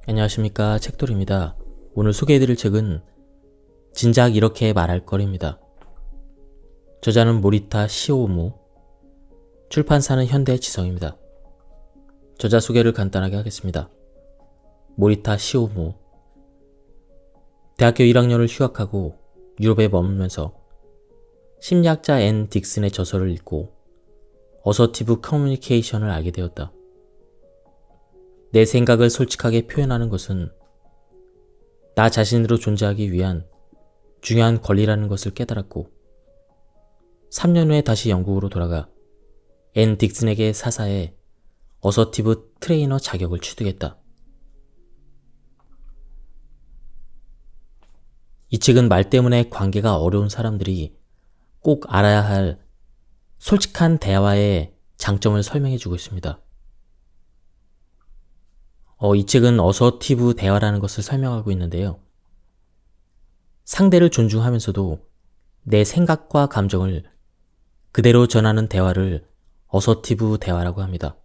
안녕하십니까, 책돌입니다. 오늘 소개해드릴 책은 진작 이렇게 말할 거리입니다. 저자는 모리타 시오무, 출판사는 현대지성입니다. 저자 소개를 간단하게 하겠습니다. 모리타 시오무, 대학교 1학년을 휴학하고 유럽에 머물면서 심리학자 앤 딕슨의 저서를 읽고 어서티브 커뮤니케이션을 알게 되었다. 내 생각을 솔직하게 표현하는 것은 나 자신으로 존재하기 위한 중요한 권리라는 것을 깨달았고 3년 후에 다시 영국으로 돌아가 앤 딕슨에게 사사해 어서티브 트레이너 자격을 취득했다. 이 책은 말 때문에 관계가 어려운 사람들이 꼭 알아야 할 솔직한 대화의 장점을 설명해주고 있습니다. 이 책은 어서티브 대화라는 것을 설명하고 있는데요. 상대를 존중하면서도 내 생각과 감정을 그대로 전하는 대화를 어서티브 대화라고 합니다.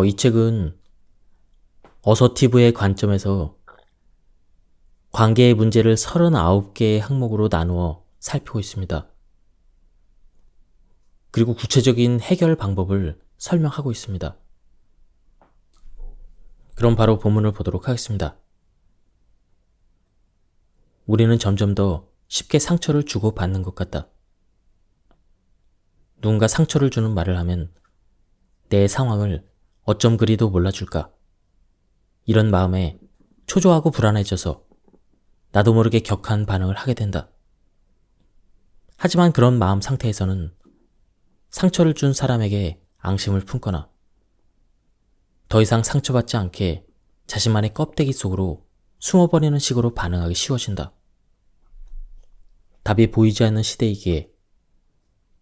이 책은 어서티브의 관점에서 관계의 문제를 39개의 항목으로 나누어 살피고 있습니다. 그리고 구체적인 해결 방법을 설명하고 있습니다. 그럼 바로 본문을 보도록 하겠습니다. 우리는 점점 더 쉽게 상처를 주고받는 것 같다. 누군가 상처를 주는 말을 하면 내 상황을 어쩜 그리도 몰라줄까? 이런 마음에 초조하고 불안해져서 나도 모르게 격한 반응을 하게 된다. 하지만 그런 마음 상태에서는 상처를 준 사람에게 앙심을 품거나 더 이상 상처받지 않게 자신만의 껍데기 속으로 숨어버리는 식으로 반응하기 쉬워진다. 답이 보이지 않는 시대이기에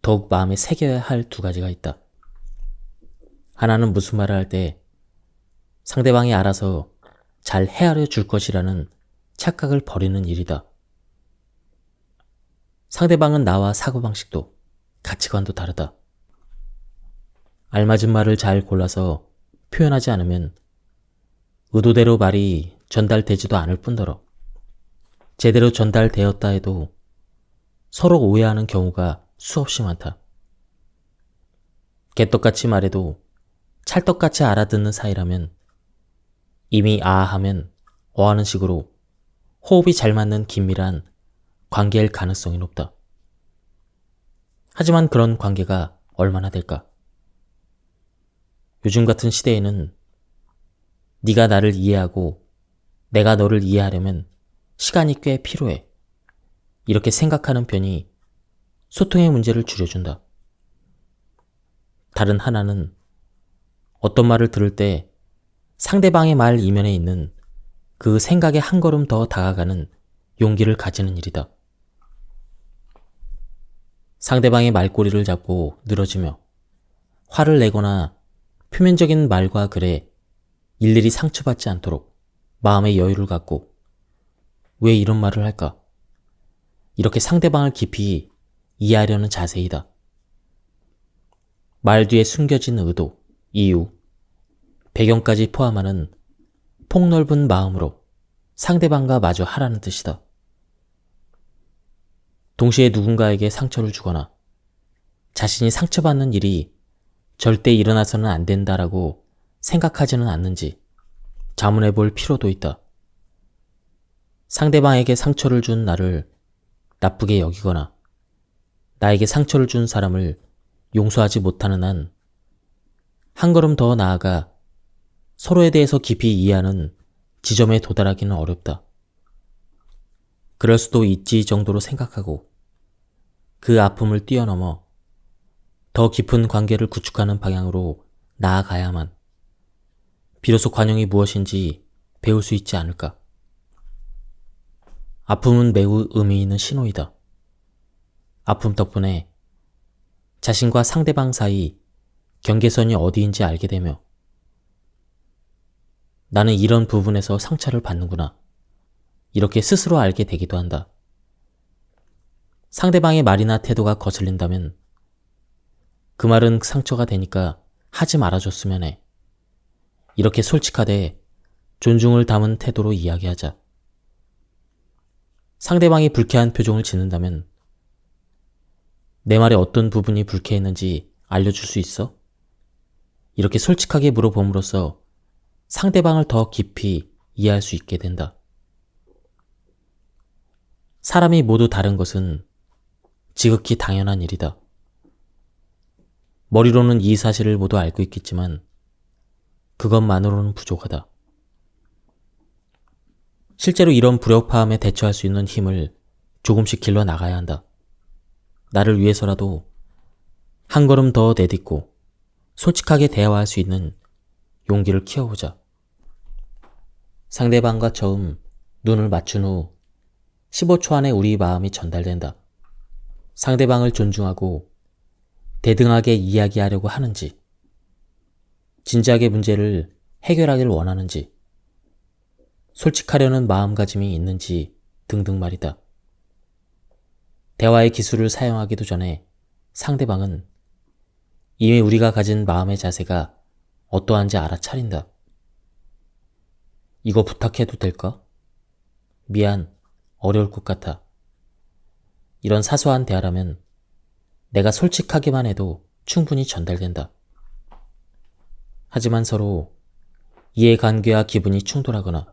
더욱 마음에 새겨야 할 두 가지가 있다. 하나는 무슨 말을 할 때 상대방이 알아서 잘 헤아려 줄 것이라는 착각을 버리는 일이다. 상대방은 나와 사고방식도 가치관도 다르다. 알맞은 말을 잘 골라서 표현하지 않으면 의도대로 말이 전달되지도 않을 뿐더러 제대로 전달되었다 해도 서로 오해하는 경우가 수없이 많다. 개떡같이 말해도 찰떡같이 알아듣는 사이라면 이미 하면 어하는 식으로 호흡이 잘 맞는 긴밀한 관계일 가능성이 높다. 하지만 그런 관계가 얼마나 될까? 요즘 같은 시대에는 네가 나를 이해하고 내가 너를 이해하려면 시간이 꽤 필요해. 이렇게 생각하는 편이 소통의 문제를 줄여준다. 다른 하나는 어떤 말을 들을 때 상대방의 말 이면에 있는 그 생각에 한 걸음 더 다가가는 용기를 가지는 일이다. 상대방의 말꼬리를 잡고 늘어지며 화를 내거나 표면적인 말과 글에 일일이 상처받지 않도록 마음의 여유를 갖고 왜 이런 말을 할까? 이렇게 상대방을 깊이 이해하려는 자세이다. 말 뒤에 숨겨진 의도, 이유, 배경까지 포함하는 폭넓은 마음으로 상대방과 마주 하라는 뜻이다. 동시에 누군가에게 상처를 주거나 자신이 상처받는 일이 절대 일어나서는 안 된다라고 생각하지는 않는지 자문해 볼 필요도 있다. 상대방에게 상처를 준 나를 나쁘게 여기거나 나에게 상처를 준 사람을 용서하지 못하는 한 한 걸음 더 나아가 서로에 대해서 깊이 이해하는 지점에 도달하기는 어렵다. 그럴 수도 있지 정도로 생각하고 그 아픔을 뛰어넘어 더 깊은 관계를 구축하는 방향으로 나아가야만 비로소 관용이 무엇인지 배울 수 있지 않을까. 아픔은 매우 의미 있는 신호이다. 아픔 덕분에 자신과 상대방 사이 경계선이 어디인지 알게 되며 나는 이런 부분에서 상처를 받는구나. 이렇게 스스로 알게 되기도 한다. 상대방의 말이나 태도가 거슬린다면 그 말은 상처가 되니까 하지 말아줬으면 해. 이렇게 솔직하되 존중을 담은 태도로 이야기하자. 상대방이 불쾌한 표정을 짓는다면 내 말의 어떤 부분이 불쾌했는지 알려줄 수 있어? 이렇게 솔직하게 물어봄으로써 상대방을 더 깊이 이해할 수 있게 된다. 사람이 모두 다른 것은 지극히 당연한 일이다. 머리로는 이 사실을 모두 알고 있겠지만 그것만으로는 부족하다. 실제로 이런 불협화음에 대처할 수 있는 힘을 조금씩 길러 나가야 한다. 나를 위해서라도 한 걸음 더 내딛고 솔직하게 대화할 수 있는 용기를 키워보자. 상대방과 처음 눈을 맞춘 후 15초 안에 우리 마음이 전달된다. 상대방을 존중하고 대등하게 이야기하려고 하는지, 진지하게 문제를 해결하길 원하는지, 솔직하려는 마음가짐이 있는지 등등 말이다. 대화의 기술을 사용하기도 전에 상대방은 이미 우리가 가진 마음의 자세가 어떠한지 알아차린다. 이거 부탁해도 될까? 미안, 어려울 것 같아. 이런 사소한 대화라면 내가 솔직하기만 해도 충분히 전달된다. 하지만 서로 이해관계와 기분이 충돌하거나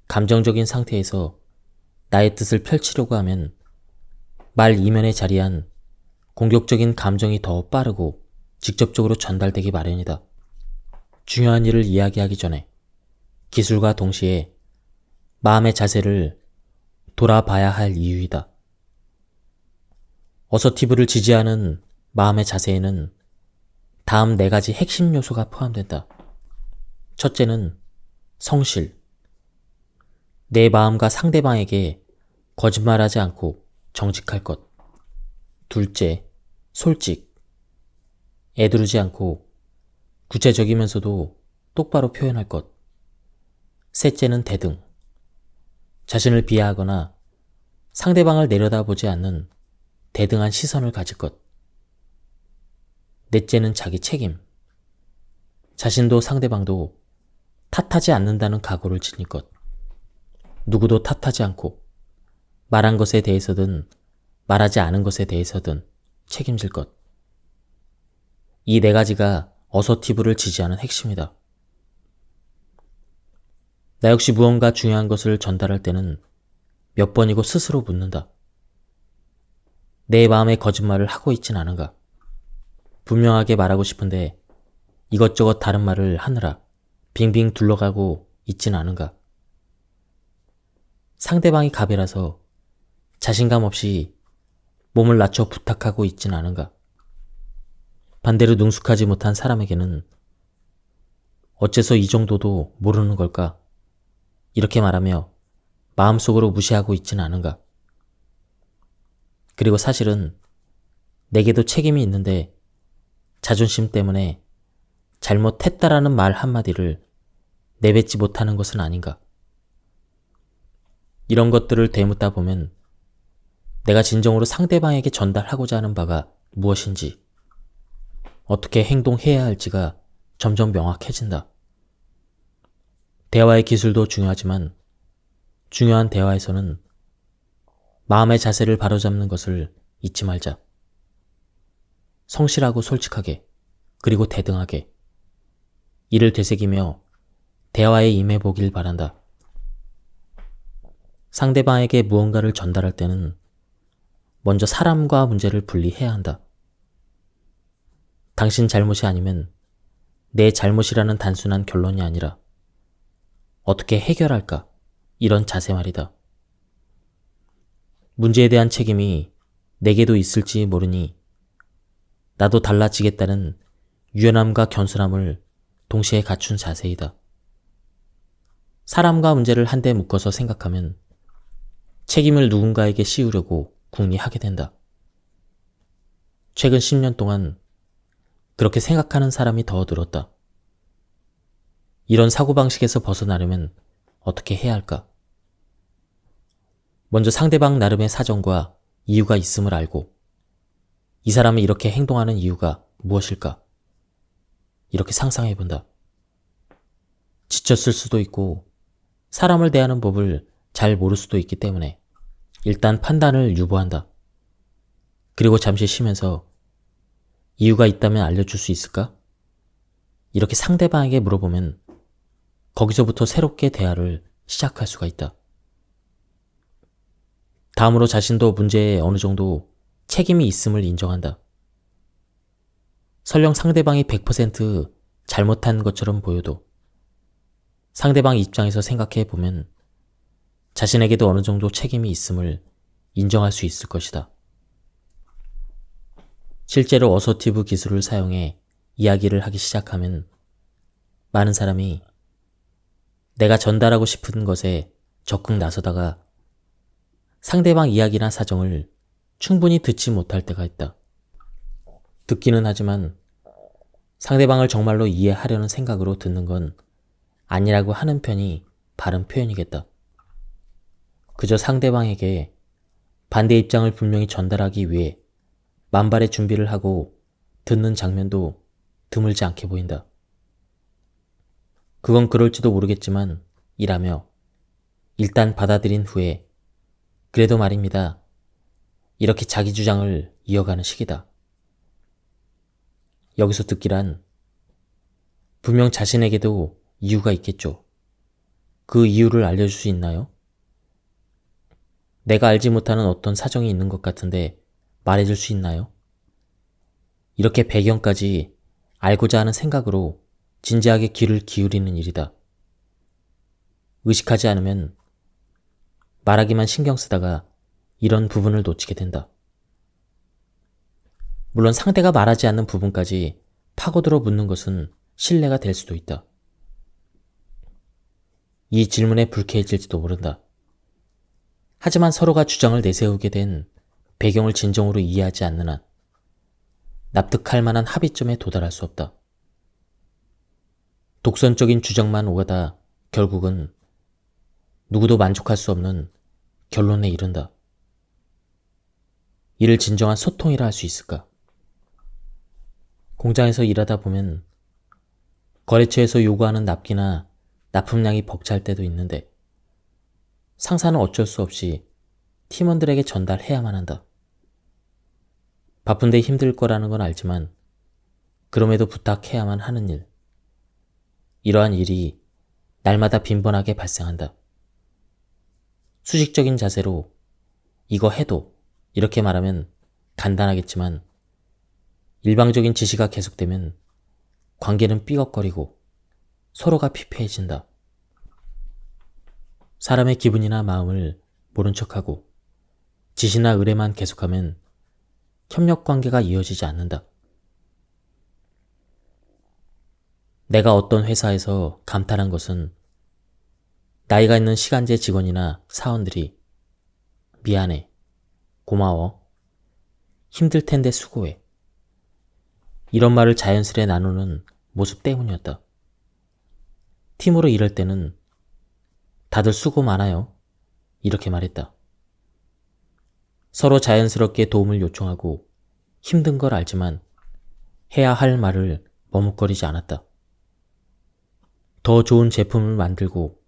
감정적인 상태에서 나의 뜻을 펼치려고 하면 말 이면에 자리한 공격적인 감정이 더 빠르고 직접적으로 전달되기 마련이다. 중요한 일을 이야기하기 전에 기술과 동시에 마음의 자세를 돌아봐야 할 이유이다. 어서티브를 지지하는 마음의 자세에는 다음 4가지 핵심 요소가 포함된다. 첫째는 성실. 내 마음과 상대방에게 거짓말하지 않고 정직할 것. 둘째, 솔직. 애두르지 않고 구체적이면서도 똑바로 표현할 것. 셋째는 대등. 자신을 비하하거나 상대방을 내려다보지 않는 대등한 시선을 가질 것. 넷째는 자기 책임. 자신도 상대방도 탓하지 않는다는 각오를 지닐 것. 누구도 탓하지 않고 말한 것에 대해서든 말하지 않은 것에 대해서든 책임질 것. 이 4가지가 어서티브를 지지하는 핵심이다. 나 역시 무언가 중요한 것을 전달할 때는 몇 번이고 스스로 묻는다. 내 마음에 거짓말을 하고 있진 않은가? 분명하게 말하고 싶은데 이것저것 다른 말을 하느라 빙빙 둘러가고 있진 않은가? 상대방이 갑이라서 자신감 없이 몸을 낮춰 부탁하고 있진 않은가? 반대로 능숙하지 못한 사람에게는 어째서 이 정도도 모르는 걸까? 이렇게 말하며 마음속으로 무시하고 있진 않은가? 그리고 사실은 내게도 책임이 있는데 자존심 때문에 잘못했다라는 말 한마디를 내뱉지 못하는 것은 아닌가? 이런 것들을 되묻다 보면 내가 진정으로 상대방에게 전달하고자 하는 바가 무엇인지, 어떻게 행동해야 할지가 점점 명확해진다. 대화의 기술도 중요하지만 중요한 대화에서는 마음의 자세를 바로잡는 것을 잊지 말자. 성실하고 솔직하게, 그리고 대등하게 이를 되새기며 대화에 임해보길 바란다. 상대방에게 무언가를 전달할 때는 먼저 사람과 문제를 분리해야 한다. 당신 잘못이 아니면 내 잘못이라는 단순한 결론이 아니라 어떻게 해결할까? 이런 자세 말이다. 문제에 대한 책임이 내게도 있을지 모르니 나도 달라지겠다는 유연함과 겸손함을 동시에 갖춘 자세이다. 사람과 문제를 한데 묶어서 생각하면 책임을 누군가에게 씌우려고 궁리하게 된다. 최근 10년 동안 그렇게 생각하는 사람이 더 늘었다. 이런 사고방식에서 벗어나려면 어떻게 해야 할까? 먼저 상대방 나름의 사정과 이유가 있음을 알고 이 사람이 이렇게 행동하는 이유가 무엇일까? 이렇게 상상해본다. 지쳤을 수도 있고 사람을 대하는 법을 잘 모를 수도 있기 때문에 일단 판단을 유보한다. 그리고 잠시 쉬면서 이유가 있다면 알려줄 수 있을까? 이렇게 상대방에게 물어보면 거기서부터 새롭게 대화를 시작할 수가 있다. 다음으로 자신도 문제에 어느 정도 책임이 있음을 인정한다. 설령 상대방이 100% 잘못한 것처럼 보여도 상대방 입장에서 생각해 보면 자신에게도 어느 정도 책임이 있음을 인정할 수 있을 것이다. 실제로 어서티브 기술을 사용해 이야기를 하기 시작하면 많은 사람이 내가 전달하고 싶은 것에 적극 나서다가 상대방 이야기나 사정을 충분히 듣지 못할 때가 있다. 듣기는 하지만 상대방을 정말로 이해하려는 생각으로 듣는 건 아니라고 하는 편이 바른 표현이겠다. 그저 상대방에게 반대 입장을 분명히 전달하기 위해 만발의 준비를 하고 듣는 장면도 드물지 않게 보인다. 그건 그럴지도 모르겠지만 이라며 일단 받아들인 후에 그래도 말입니다. 이렇게 자기 주장을 이어가는 식이다. 여기서 듣기란 분명 자신에게도 이유가 있겠죠. 그 이유를 알려줄 수 있나요? 내가 알지 못하는 어떤 사정이 있는 것 같은데 말해줄 수 있나요? 이렇게 배경까지 알고자 하는 생각으로 진지하게 귀를 기울이는 일이다. 의식하지 않으면 말하기만 신경 쓰다가 이런 부분을 놓치게 된다. 물론 상대가 말하지 않는 부분까지 파고들어 묻는 것은 신뢰가 될 수도 있다. 이 질문에 불쾌해질지도 모른다. 하지만 서로가 주장을 내세우게 된 배경을 진정으로 이해하지 않는 한 납득할 만한 합의점에 도달할 수 없다. 독선적인 주장만 오가다 결국은 누구도 만족할 수 없는 결론에 이른다. 이를 진정한 소통이라 할 수 있을까? 공장에서 일하다 보면 거래처에서 요구하는 납기나 납품량이 벅찰 때도 있는데 상사는 어쩔 수 없이 팀원들에게 전달해야만 한다. 바쁜데 힘들 거라는 건 알지만 그럼에도 부탁해야만 하는 일. 이러한 일이 날마다 빈번하게 발생한다. 수직적인 자세로 이거 해도 이렇게 말하면 간단하겠지만 일방적인 지시가 계속되면 관계는 삐걱거리고 서로가 피폐해진다. 사람의 기분이나 마음을 모른 척하고 지시나 의뢰만 계속하면 협력 관계가 이어지지 않는다. 내가 어떤 회사에서 감탄한 것은 나이가 있는 시간제 직원이나 사원들이 미안해, 고마워, 힘들 텐데 수고해. 이런 말을 자연스레 나누는 모습 때문이었다. 팀으로 일할 때는 다들 수고 많아요. 이렇게 말했다. 서로 자연스럽게 도움을 요청하고 힘든 걸 알지만 해야 할 말을 머뭇거리지 않았다. 더 좋은 제품을 만들고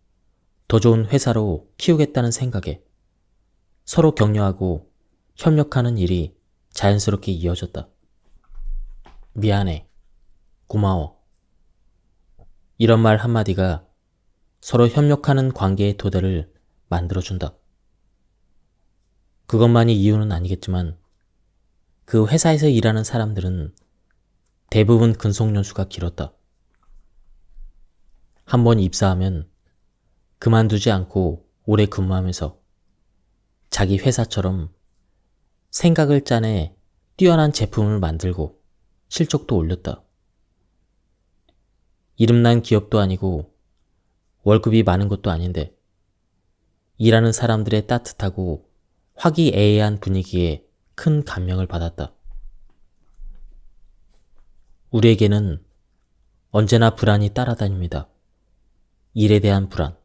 더 좋은 회사로 키우겠다는 생각에 서로 격려하고 협력하는 일이 자연스럽게 이어졌다. 미안해, 고마워. 이런 말 한마디가 서로 협력하는 관계의 토대를 만들어준다. 그것만이 이유는 아니겠지만 그 회사에서 일하는 사람들은 대부분 근속연수가 길었다. 한번 입사하면 그만두지 않고 오래 근무하면서 자기 회사처럼 생각을 짜내 뛰어난 제품을 만들고 실적도 올렸다. 이름난 기업도 아니고 월급이 많은 것도 아닌데 일하는 사람들의 따뜻하고 화기애애한 분위기에 큰 감명을 받았다. 우리에게는 언제나 불안이 따라다닙니다. 일에 대한 불안,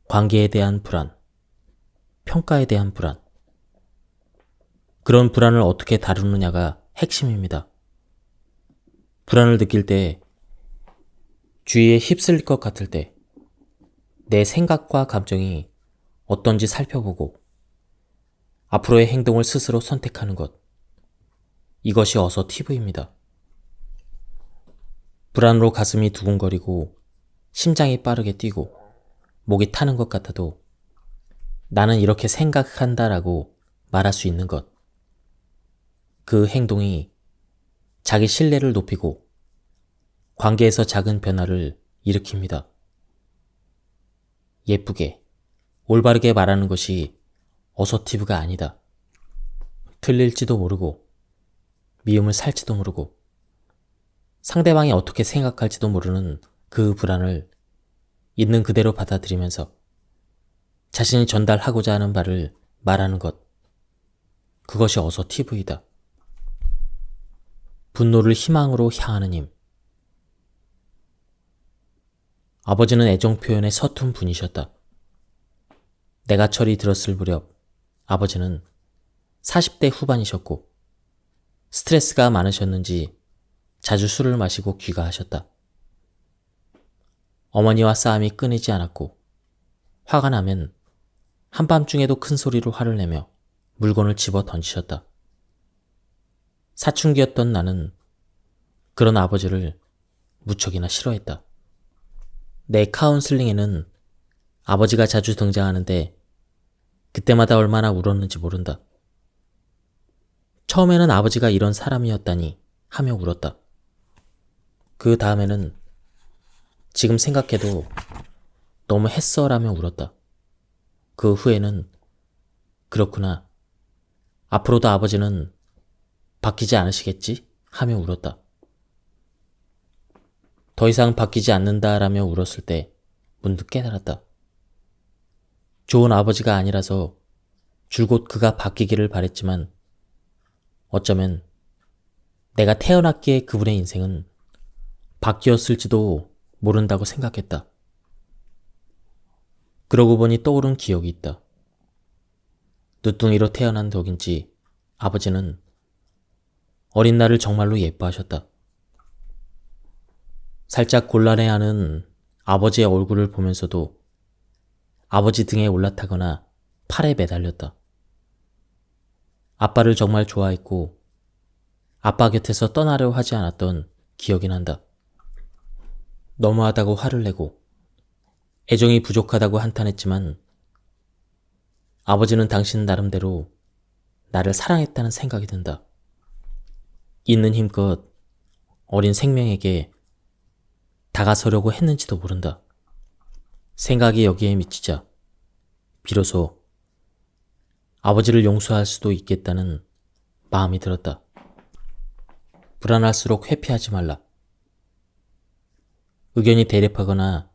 관계에 대한 불안, 평가에 대한 불안. 그런 불안을 어떻게 다루느냐가 핵심입니다. 불안을 느낄 때 주위에 휩쓸릴 것 같을 때 내 생각과 감정이 어떤지 살펴보고 앞으로의 행동을 스스로 선택하는 것. 이것이 어서티브입니다. 불안으로 가슴이 두근거리고 심장이 빠르게 뛰고 목이 타는 것 같아도 나는 이렇게 생각한다라고 말할 수 있는 것. 그 행동이 자기 신뢰를 높이고 관계에서 작은 변화를 일으킵니다. 예쁘게, 올바르게 말하는 것이 어서티브가 아니다. 틀릴지도 모르고 미움을 살지도 모르고 상대방이 어떻게 생각할지도 모르는 그 불안을 있는 그대로 받아들이면서 자신이 전달하고자 하는 바를 말하는 것. 그것이 어서티브이다. 분노를 희망으로 향하는 힘. 아버지는 애정 표현에 서툰 분이셨다. 내가 철이 들었을 무렵 아버지는 40대 후반이셨고 스트레스가 많으셨는지 자주 술을 마시고 귀가하셨다. 어머니와 싸움이 끊이지 않았고 화가 나면 한밤중에도 큰 소리로 화를 내며 물건을 집어 던지셨다. 사춘기였던 나는 그런 아버지를 무척이나 싫어했다. 내 카운슬링에는 아버지가 자주 등장하는데 그때마다 얼마나 울었는지 모른다. 처음에는 아버지가 이런 사람이었다니 하며 울었다. 그 다음에는 지금 생각해도 너무 했어라며 울었다. 그 후에는 그렇구나. 앞으로도 아버지는 바뀌지 않으시겠지? 하며 울었다. 더 이상 바뀌지 않는다라며 울었을 때 문득 깨달았다. 좋은 아버지가 아니라서 줄곧 그가 바뀌기를 바랬지만 어쩌면 내가 태어났기에 그분의 인생은 바뀌었을지도 모른다고 생각했다. 그러고 보니 떠오른 기억이 있다. 늦둥이로 태어난 덕인지 아버지는 어린 나를 정말로 예뻐하셨다. 살짝 곤란해하는 아버지의 얼굴을 보면서도 아버지 등에 올라타거나 팔에 매달렸다. 아빠를 정말 좋아했고 아빠 곁에서 떠나려 하지 않았던 기억이 난다. 너무하다고 화를 내고 애정이 부족하다고 한탄했지만 아버지는 당신 나름대로 나를 사랑했다는 생각이 든다. 있는 힘껏 어린 생명에게 다가서려고 했는지도 모른다. 생각이 여기에 미치자 비로소 아버지를 용서할 수도 있겠다는 마음이 들었다. 불안할수록 회피하지 말라. 의견이 대립하거나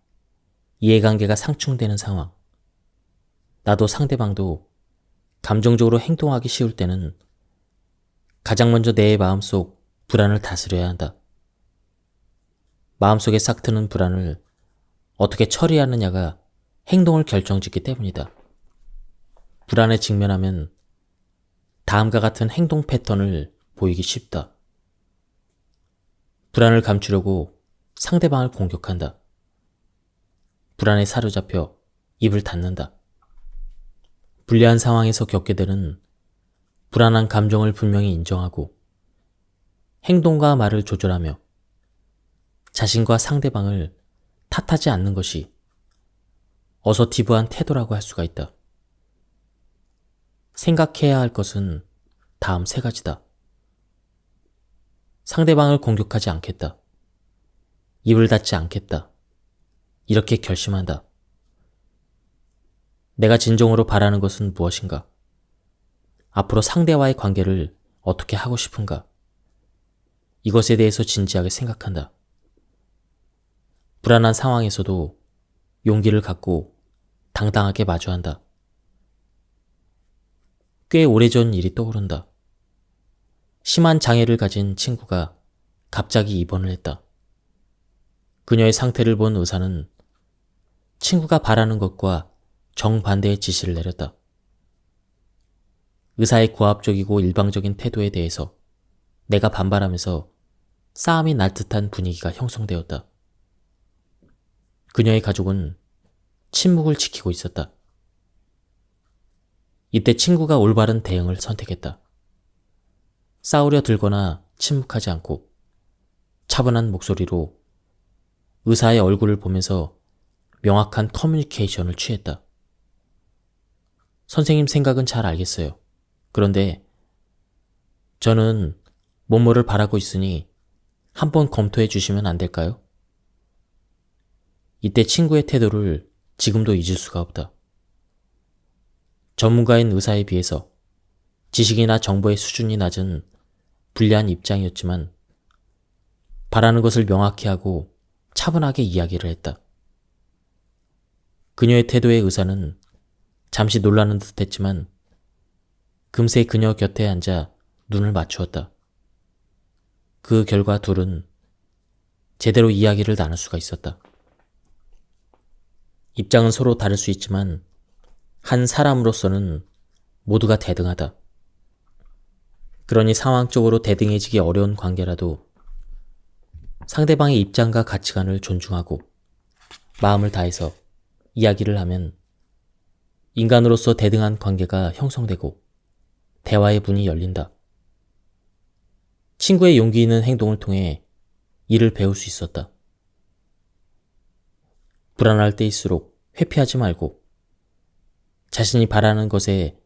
이해관계가 상충되는 상황. 나도 상대방도 감정적으로 행동하기 쉬울 때는 가장 먼저 내 마음속 불안을 다스려야 한다. 마음속에 싹 트는 불안을 어떻게 처리하느냐가 행동을 결정짓기 때문이다. 불안에 직면하면 다음과 같은 행동 패턴을 보이기 쉽다. 불안을 감추려고 상대방을 공격한다. 불안에 사로잡혀 입을 닫는다. 불리한 상황에서 겪게 되는 불안한 감정을 분명히 인정하고 행동과 말을 조절하며 자신과 상대방을 탓하지 않는 것이 어서티브한 태도라고 할 수가 있다. 생각해야 할 것은 다음 세 가지다. 상대방을 공격하지 않겠다. 입을 닫지 않겠다. 이렇게 결심한다. 내가 진정으로 바라는 것은 무엇인가? 앞으로 상대와의 관계를 어떻게 하고 싶은가? 이것에 대해서 진지하게 생각한다. 불안한 상황에서도 용기를 갖고 당당하게 마주한다. 꽤 오래전 일이 떠오른다. 심한 장애를 가진 친구가 갑자기 입원을 했다. 그녀의 상태를 본 의사는 친구가 바라는 것과 정반대의 지시를 내렸다. 의사의 고압적이고 일방적인 태도에 대해서 내가 반발하면서 싸움이 날 듯한 분위기가 형성되었다. 그녀의 가족은 침묵을 지키고 있었다. 이때 친구가 올바른 대응을 선택했다. 싸우려 들거나 침묵하지 않고 차분한 목소리로 의사의 얼굴을 보면서 명확한 커뮤니케이션을 취했다. 선생님 생각은 잘 알겠어요. 그런데 저는 뭐뭐를 바라고 있으니 한번 검토해 주시면 안 될까요? 이때 친구의 태도를 지금도 잊을 수가 없다. 전문가인 의사에 비해서 지식이나 정보의 수준이 낮은 불리한 입장이었지만 바라는 것을 명확히 하고 차분하게 이야기를 했다. 그녀의 태도에 의사는 잠시 놀라는 듯 했지만 금세 그녀 곁에 앉아 눈을 맞추었다. 그 결과 둘은 제대로 이야기를 나눌 수가 있었다. 입장은 서로 다를 수 있지만 한 사람으로서는 모두가 대등하다. 그러니 상황적으로 대등해지기 어려운 관계라도 상대방의 입장과 가치관을 존중하고 마음을 다해서 이야기를 하면 인간으로서 대등한 관계가 형성되고 대화의 문이 열린다. 친구의 용기 있는 행동을 통해 이를 배울 수 있었다. 불안할 때일수록 회피하지 말고 자신이 바라는 것에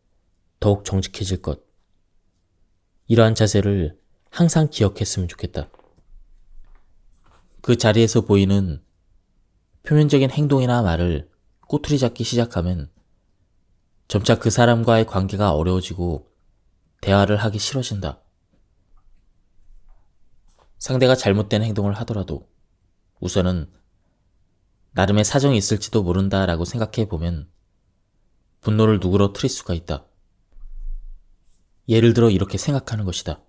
더욱 정직해질 것. 이러한 자세를 항상 기억했으면 좋겠다. 그 자리에서 보이는 표면적인 행동이나 말을 꼬투리 잡기 시작하면 점차 그 사람과의 관계가 어려워지고 대화를 하기 싫어진다. 상대가 잘못된 행동을 하더라도 우선은 나름의 사정이 있을지도 모른다라고 생각해보면 분노를 누그러뜨릴 수가 있다. 예를 들어 이렇게 생각하는 것이다.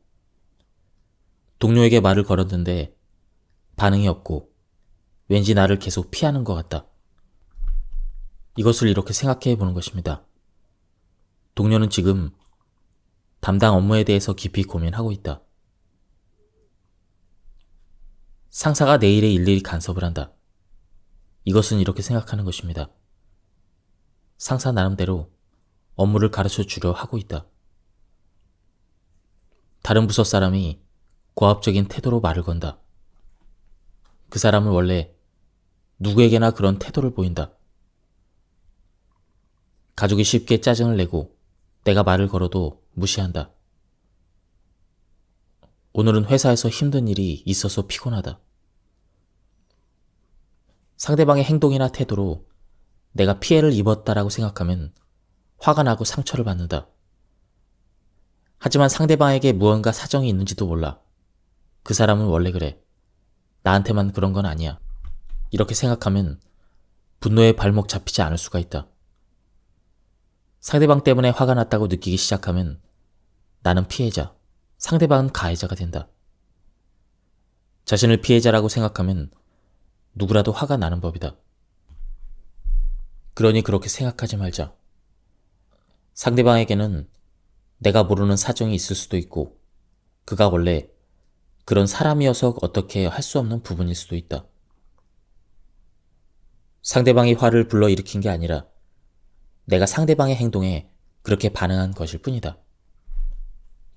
동료에게 말을 걸었는데 반응이 없고 왠지 나를 계속 피하는 것 같다. 이것을 이렇게 생각해 보는 것입니다. 동료는 지금 담당 업무에 대해서 깊이 고민하고 있다. 상사가 내 일에 일일이 간섭을 한다. 이것은 이렇게 생각하는 것입니다. 상사 나름대로 업무를 가르쳐 주려 하고 있다. 다른 부서 사람이 고압적인 태도로 말을 건다. 그 사람은 원래 누구에게나 그런 태도를 보인다. 가족이 쉽게 짜증을 내고 내가 말을 걸어도 무시한다. 오늘은 회사에서 힘든 일이 있어서 피곤하다. 상대방의 행동이나 태도로 내가 피해를 입었다라고 생각하면 화가 나고 상처를 받는다. 하지만 상대방에게 무언가 사정이 있는지도 몰라. 그 사람은 원래 그래. 나한테만 그런 건 아니야. 이렇게 생각하면 분노의 발목 잡히지 않을 수가 있다. 상대방 때문에 화가 났다고 느끼기 시작하면 나는 피해자, 상대방은 가해자가 된다. 자신을 피해자라고 생각하면 누구라도 화가 나는 법이다. 그러니 그렇게 생각하지 말자. 상대방에게는 내가 모르는 사정이 있을 수도 있고 그가 원래 그런 사람이어서 어떻게 할 수 없는 부분일 수도 있다. 상대방이 화를 불러일으킨 게 아니라 내가 상대방의 행동에 그렇게 반응한 것일 뿐이다.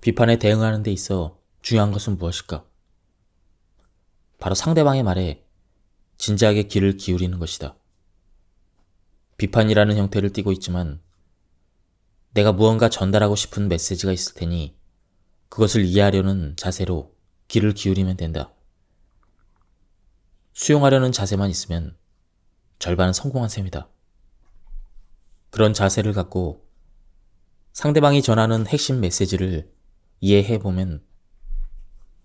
비판에 대응하는 데 있어 중요한 것은 무엇일까? 바로 상대방의 말에 진지하게 귀를 기울이는 것이다. 비판이라는 형태를 띠고 있지만 내가 무언가 전달하고 싶은 메시지가 있을 테니 그것을 이해하려는 자세로 귀를 기울이면 된다. 수용하려는 자세만 있으면 절반은 성공한 셈이다. 그런 자세를 갖고 상대방이 전하는 핵심 메시지를 이해해보면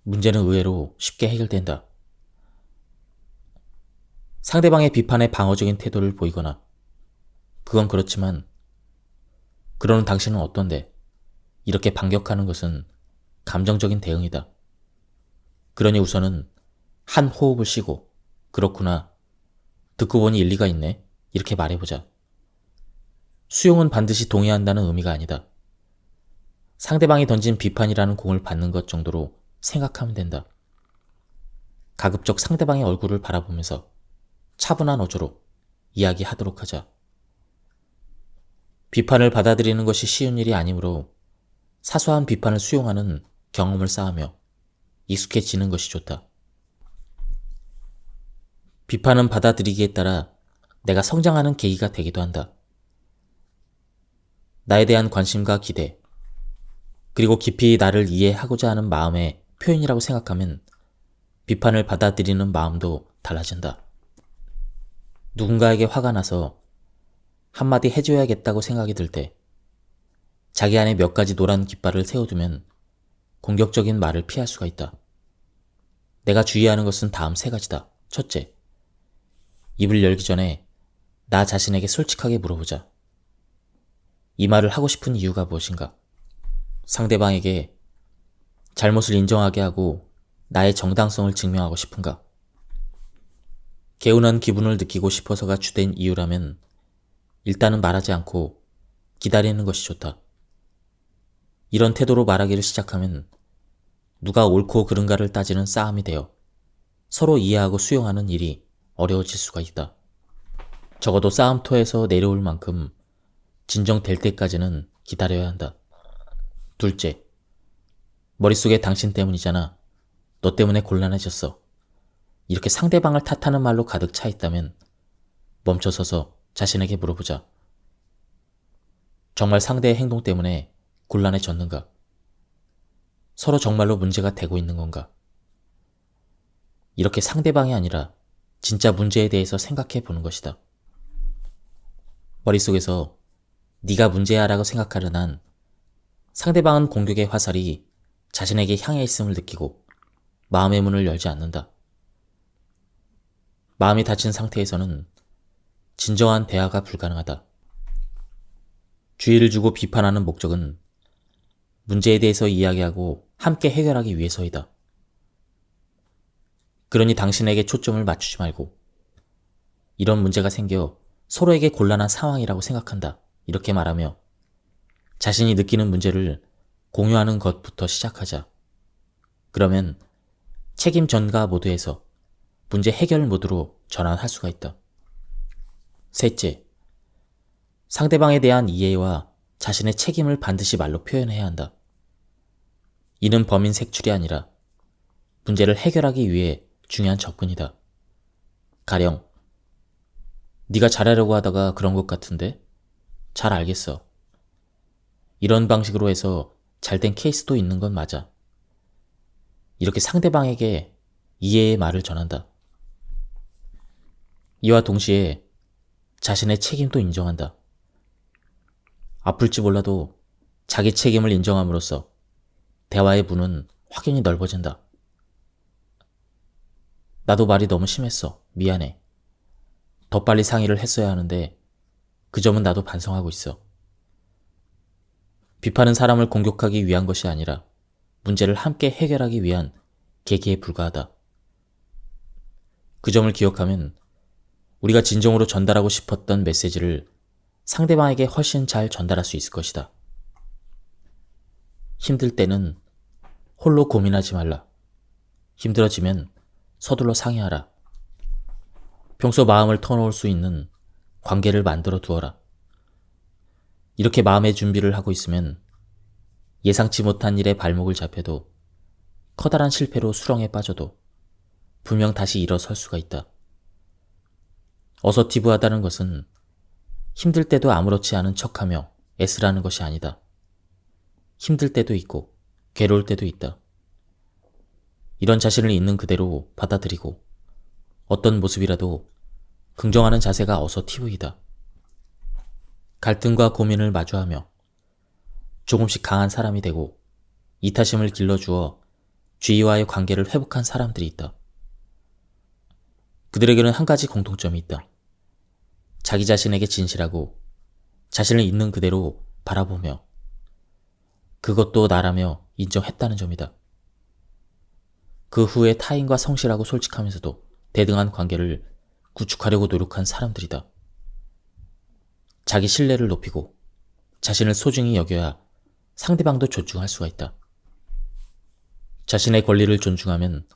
문제는 의외로 쉽게 해결된다. 상대방의 비판에 방어적인 태도를 보이거나 그건 그렇지만 그러는 당신은 어떤데? 이렇게 반격하는 것은 감정적인 대응이다. 그러니 우선은 한 호흡을 쉬고 그렇구나. 듣고 보니 일리가 있네. 이렇게 말해보자. 수용은 반드시 동의한다는 의미가 아니다. 상대방이 던진 비판이라는 공을 받는 것 정도로 생각하면 된다. 가급적 상대방의 얼굴을 바라보면서 차분한 어조로 이야기하도록 하자. 비판을 받아들이는 것이 쉬운 일이 아니므로 사소한 비판을 수용하는 경험을 쌓으며 익숙해지는 것이 좋다. 비판은 받아들이기에 따라 내가 성장하는 계기가 되기도 한다. 나에 대한 관심과 기대, 그리고 깊이 나를 이해하고자 하는 마음의 표현이라고 생각하면 비판을 받아들이는 마음도 달라진다. 누군가에게 화가 나서 한마디 해줘야겠다고 생각이 들 때 자기 안에 몇 가지 노란 깃발을 세워두면 공격적인 말을 피할 수가 있다. 내가 주의하는 것은 다음 세 가지다. 첫째, 입을 열기 전에 나 자신에게 솔직하게 물어보자. 이 말을 하고 싶은 이유가 무엇인가? 상대방에게 잘못을 인정하게 하고 나의 정당성을 증명하고 싶은가? 개운한 기분을 느끼고 싶어서가 주된 이유라면 일단은 말하지 않고 기다리는 것이 좋다. 이런 태도로 말하기를 시작하면 누가 옳고 그른가를 따지는 싸움이 되어 서로 이해하고 수용하는 일이 어려워질 수가 있다. 적어도 싸움터에서 내려올 만큼 진정될 때까지는 기다려야 한다. 둘째, 머릿속에 당신 때문이잖아. 너 때문에 곤란해졌어. 이렇게 상대방을 탓하는 말로 가득 차 있다면 멈춰서서 자신에게 물어보자. 정말 상대의 행동 때문에 곤란해졌는가? 서로 정말로 문제가 되고 있는 건가? 이렇게 상대방이 아니라 진짜 문제에 대해서 생각해 보는 것이다. 머릿속에서 네가 문제야 라고 생각하려 한 상대방은 공격의 화살이 자신에게 향해 있음을 느끼고 마음의 문을 열지 않는다. 마음이 닫힌 상태에서는 진정한 대화가 불가능하다. 주의를 주고 비판하는 목적은 문제에 대해서 이야기하고 함께 해결하기 위해서이다. 그러니 당신에게 초점을 맞추지 말고 이런 문제가 생겨 서로에게 곤란한 상황이라고 생각한다. 이렇게 말하며 자신이 느끼는 문제를 공유하는 것부터 시작하자. 그러면 책임 전가 모드에서 문제 해결 모드로 전환할 수가 있다. 셋째, 상대방에 대한 이해와 자신의 책임을 반드시 말로 표현해야 한다. 이는 범인 색출이 아니라 문제를 해결하기 위해 중요한 접근이다. 가령, 네가 잘하려고 하다가 그런 것 같은데? 잘 알겠어. 이런 방식으로 해서 잘된 케이스도 있는 건 맞아. 이렇게 상대방에게 이해의 말을 전한다. 이와 동시에 자신의 책임도 인정한다. 아플지 몰라도 자기 책임을 인정함으로써 대화의 문은 확연히 넓어진다. 나도 말이 너무 심했어. 미안해. 더 빨리 상의를 했어야 하는데 그 점은 나도 반성하고 있어. 비판은 사람을 공격하기 위한 것이 아니라 문제를 함께 해결하기 위한 계기에 불과하다. 그 점을 기억하면 우리가 진정으로 전달하고 싶었던 메시지를 상대방에게 훨씬 잘 전달할 수 있을 것이다. 힘들 때는 홀로 고민하지 말라. 힘들어지면 서둘러 상의하라. 평소 마음을 터놓을 수 있는 관계를 만들어 두어라. 이렇게 마음의 준비를 하고 있으면 예상치 못한 일에 발목을 잡혀도 커다란 실패로 수렁에 빠져도 분명 다시 일어설 수가 있다. 어서티브하다는 것은 힘들 때도 아무렇지 않은 척하며 애쓰라는 것이 아니다. 힘들 때도 있고 괴로울 때도 있다. 이런 자신을 있는 그대로 받아들이고 어떤 모습이라도 긍정하는 자세가 어서티브이다. 갈등과 고민을 마주하며 조금씩 강한 사람이 되고 이타심을 길러주어 주위와의 관계를 회복한 사람들이 있다. 그들에게는 한 가지 공통점이 있다. 자기 자신에게 진실하고 자신을 있는 그대로 바라보며 그것도 나라며 인정했다는 점이다. 그 후에 타인과 성실하고 솔직하면서도 대등한 관계를 구축하려고 노력한 사람들이다. 자기 신뢰를 높이고 자신을 소중히 여겨야 상대방도 존중할 수가 있다. 자신의 권리를 존중하면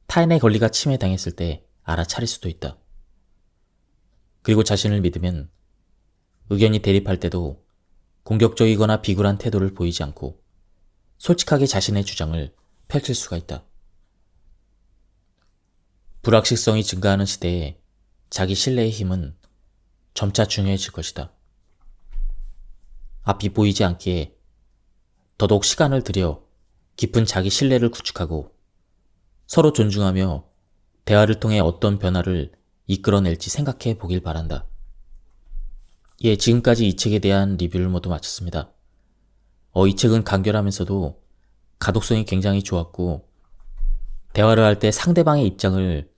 타인의 권리가 침해당했을 때 알아차릴 수도 있다. 그리고 자신을 믿으면 의견이 대립할 때도 공격적이거나 비굴한 태도를 보이지 않고 솔직하게 자신의 주장을 펼칠 수가 있다. 불확실성이 증가하는 시대에 자기 신뢰의 힘은 점차 중요해질 것이다. 앞이 보이지 않기에 더더욱 시간을 들여 깊은 자기 신뢰를 구축하고 서로 존중하며 대화를 통해 어떤 변화를 이끌어낼지 생각해 보길 바란다. 예, 지금까지 이 책에 대한 리뷰를 모두 마쳤습니다. 이 책은 간결하면서도 가독성이 굉장히 좋았고 대화를 할 때 상대방의 입장을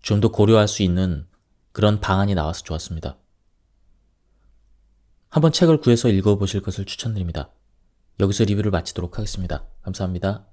좀 더 고려할 수 있는 그런 방안이 나와서 좋았습니다. 한번 책을 구해서 읽어보실 것을 추천드립니다. 여기서 리뷰를 마치도록 하겠습니다. 감사합니다.